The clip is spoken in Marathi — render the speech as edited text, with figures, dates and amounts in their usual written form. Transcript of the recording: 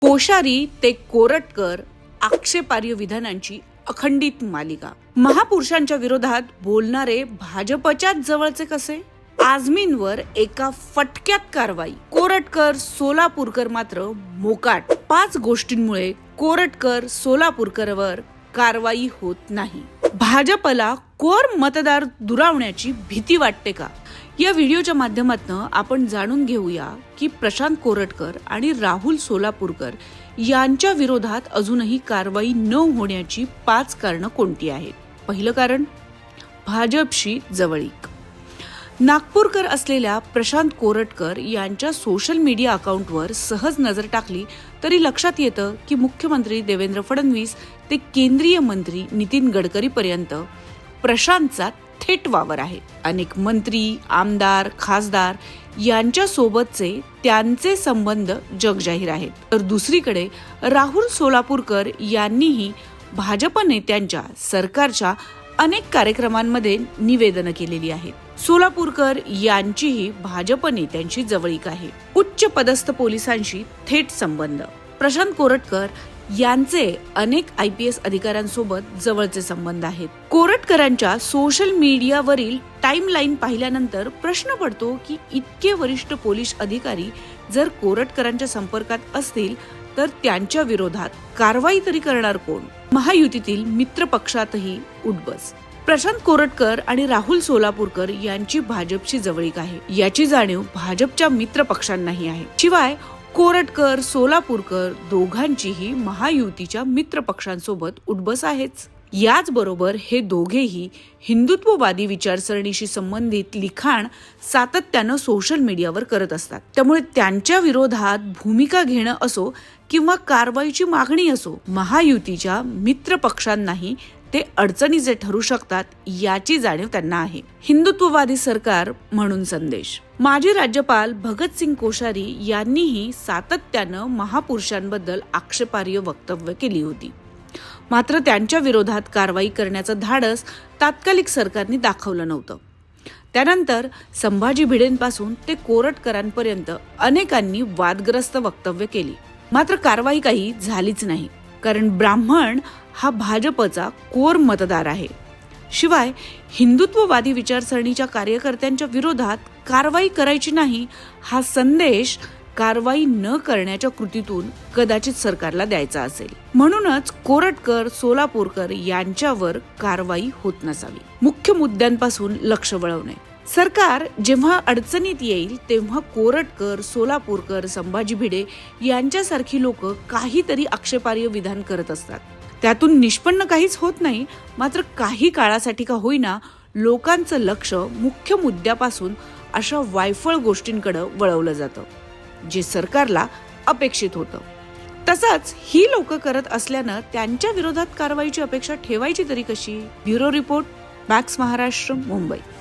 कोश्यारी ते कोरटकर आक्षेपार्ह विधानांची अखंडित मालिका. महापुरुषांच्या विरोधात बोलणारे भाजपच्याच जवळचे कसे? आझमींवर एका फटक्यात कारवाई. कोरटकर सोलापूरकर मात्र मोकाट. 5 गोष्टींमुळे कोरटकर सोलापूरकरवर कारवाई होत नाही. भाजपला कोर मतदार दुरावण्याची भीती वाटते का? या व्हिडिओच्या माध्यमातून आपण जाणून घेऊया की प्रशांत कोरटकर आणि राहुल सोलापूरकर यांच्या विरोधात अजूनही कारवाई न होण्याची 5 कारणं कोणती आहेत. पहिलं कारण, भाजपशी जवळीक. नागपूरकर असलेल्या प्रशांत कोरटकर यांच्या सोशल मीडिया अकाउंटवर सहज नजर टाकली तरी लक्षात येतं की मुख्यमंत्री देवेंद्र फडणवीस ते केंद्रीय मंत्री नितीन गडकरी पर्यंत प्रशांतचा थेट वावर आहे. अनेक मंत्री, आमदार, खासदार यांच्या सोबतचे त्यांचे संबंध जगजाहीर आहेत. तर दुसरीकडे राहुल सोलापूरकर यांनीही भाजप नेत्यांच्या सरकारच्या अनेक कार्यक्रमांमध्ये निवेदनं केलेली आहेत. सोलापूरकर यांचीही भाजप नेत्यांशी जवळीक आहे. उच्च पदस्थ पोलिसांशी थेट संबंध. प्रशांत कोरटकर यांचे अनेक IPS अधिकाऱ्यांसोबत जवळचे संबंध आहेत. कोरटकरांच्या सोशल मीडियावरील टाइमलाईन पाहिल्यानंतर प्रश्न पडतो की इतके वरिष्ठ पोलीस अधिकारी जर कोरटकरांच्या संपर्कात असतील तर त्यांच्या विरोधात कारवाई तरी करणार कोण? महायुतीतील मित्र पक्षातही उठबस. प्रशांत कोरटकर आणि राहुल सोलापूरकर यांची भाजपशी जवळीक आहे याची जाणीव भाजपच्या मित्र पक्षांनाही आहे. शिवाय कोरटकर, सोलापूरकर दोघांचीही महायुतीच्या मित्र पक्षांसोबत उठबस आहेच. याचबरोबर हे दोघेही हिंदुत्ववादी विचारसरणीशी संबंधित लिखाण सातत्यानं सोशल मीडियावर करत असतात. त्यामुळे त्यांच्या विरोधात भूमिका घेणं असो किंवा कारवाईची मागणी असो, महायुतीच्या मित्र पक्षांनाही ते अडचणीचे ठरू शकतात याची जाणीव त्यांना आहे. हिंदुत्ववादी सरकार म्हणून संदेश. माजी राज्यपाल भगतसिंग कोश्यारी यांनीही सातत्यानं महापुरुषांबद्दल आक्षेपार्ह वक्तव्य केली होती. मात्र त्यांच्या विरोधात कारवाई करण्याचं धाडस तात्कालिक सरकारने दाखवलं नव्हतं. त्यानंतर संभाजी भिडेंपासून ते कोरटकरांपर्यंत अनेकांनी वादग्रस्त वक्तव्य केली. मात्र कारवाई काही झालीच नाही, कारण ब्राह्मण हा भाजपचा कोर मतदार आहे. शिवाय हिंदुत्ववादी विचारसरणीच्या कार्यकर्त्यांच्या विरोधात कारवाई करायची नाही हा संदेश कारवाई न करण्याच्या कृतीतून कदाचित सरकारला द्यायचा असेल. म्हणूनच कोरटकर, सोलापूरकर यांच्यावर कारवाई होत नसावी. मुख्य मुद्द्यांपासून लक्ष वळवणे. सरकार जेव्हा अडचणीत येईल तेव्हा कोरटकर, सोलापूरकर, संभाजी भिडे यांच्यासारखी लोक काहीतरी आक्षेपार्ह विधान करत असतात. त्यातून निष्पन्न काहीच होत नाही. मात्र काही काळासाठी का होईना लोकांचं लक्ष मुख्य मुद्द्यापासून अशा वायफळ गोष्टींकडे वळवलं जातं जे सरकारला अपेक्षित होतं. तसंच ही लोक करत असल्यानं त्यांच्या विरोधात कारवाईची अपेक्षा ठेवायची तरी कशी? Bureau report, max Maharashtra, Mumbai.